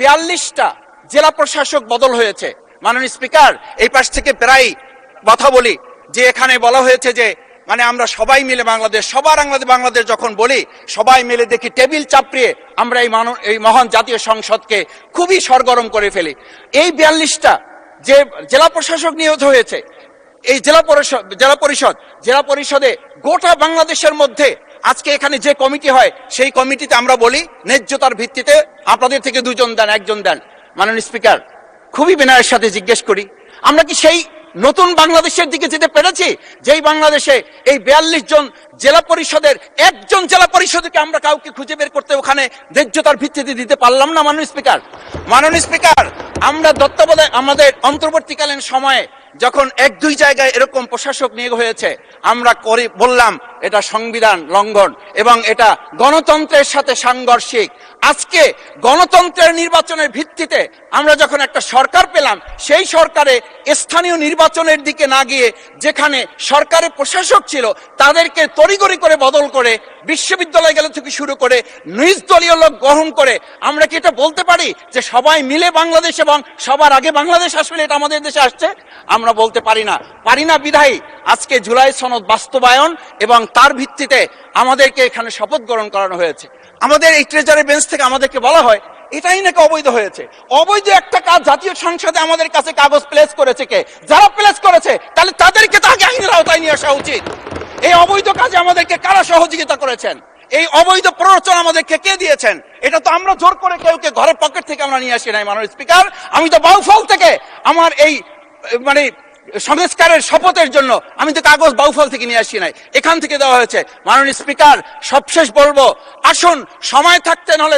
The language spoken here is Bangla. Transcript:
42টা জেলা প্রশাসক বদল হয়েছে। মাননীয় স্পিকার, এই পাশ থেকে প্রায় কথা বলি যে এখানে বলা হয়েছে যে মানে আমরা সবাই মিলে বাংলাদেশ, সবার বাংলাদেশ যখন বলি, সবাই মিলে দেখি টেবিল চাপড়িয়ে আমরা এই মহান জাতীয় সংসদকে খুবই সরগরম করে ফেলি। এই 42টা যে জেলা প্রশাসক নিয়োগ হয়েছে, এই জেলা পরিষদে গোটা বাংলাদেশের মধ্যে আজকে এখানে যে কমিটি হয়, সেই কমিটিতে আমরা বলি ন্যায্যতার ভিত্তিতে আপনাদের থেকে 2 জন দেন, 1 জন দেন। মাননীয় স্পিকার, খুবই বিনয়ের সাথে জিজ্ঞেস করি, আমরা কি সেই নতুন বাংলাদেশের দিকে যেতে পেরেছি, যেই বাংলাদেশে এই 42 জন জেলা পরিষদের 1 জন জেলা পরিষদকে আমরা কাউকে খুঁজে বের করতে ওখানে ন্যায্যতার ভিত্তিতে দিতে পারলাম না? মাননীয় স্পিকার, আমরা তত্ত্বাবধায়ক আমাদের অন্তর্বর্তীকালীন সময়ে যখন 1-2 জায়গায় এরকম প্রশাসক নিয়োগ হয়েছে, আমরা বললাম এটা সংবিধান লঙ্ঘন এবং এটা গণতন্ত্রের সাথে সাংঘর্ষিক। আজকে গণতন্ত্রের নির্বাচনের ভিত্তিতে আমরা যখন একটা সরকার পেলাম, সেই সরকারে স্থানীয় নির্বাচনের দিকে না গিয়ে যেখানে সরকারের প্রশাসক ছিল তাদেরকে তড়িঘড়ি করে বদল করে বিশ্ববিদ্যালয় গেল থেকে শুরু করে নিজ দলীয় লোক গ্রহণ করে, আমরা কি এটা বলতে পারি যে সবাই মিলে বাংলাদেশ এবং সবার আগে বাংলাদেশ আসলে এটা আমাদের দেশে আসছে? আমরা বলতে পারি না বিধায়ী আজকে জুলাই সনদ বাস্তবায়ন এবং তার ভিত্তিতে আমাদেরকে এখানে শপথ গ্রহণ করানো হয়েছে। আমাদের এই ট্রেজারি বেঞ্চ থেকে আমাদেরকে বলা হয় এটাই নাকি অবৈধ হয়েছে। অবৈধ একটা কাজ জাতীয় সংসদে আমাদের কাছে কাগজ প্লেস করেছে কে? যারা প্লেস করেছে তাহলে তাদেরকে তাকে আইনের আওতায় নিয়ে আসা উচিত। এই অবৈধ কাজে আমাদেরকে কারা সহযোগিতা করেছেন? এই অবৈধ প্ররোচনা আমাদেরকে কে দিয়েছেন? এটা তো আমরা জোর করে কেউকে ঘরের পকেট থেকে আমরা নিয়ে আসি নাই। মাননীয় স্পিকার, আমি তো বাউফল থেকে আমার এই মানে সংস্কারের শপথের জন্য আমি তো কাগজ বাউফল থেকে নিয়ে আসি নাই, এখান থেকে দেওয়া হয়েছে। মাননীয় স্পিকার, সবশেষ বলবো, আসুন সময় থাকতে নাহলে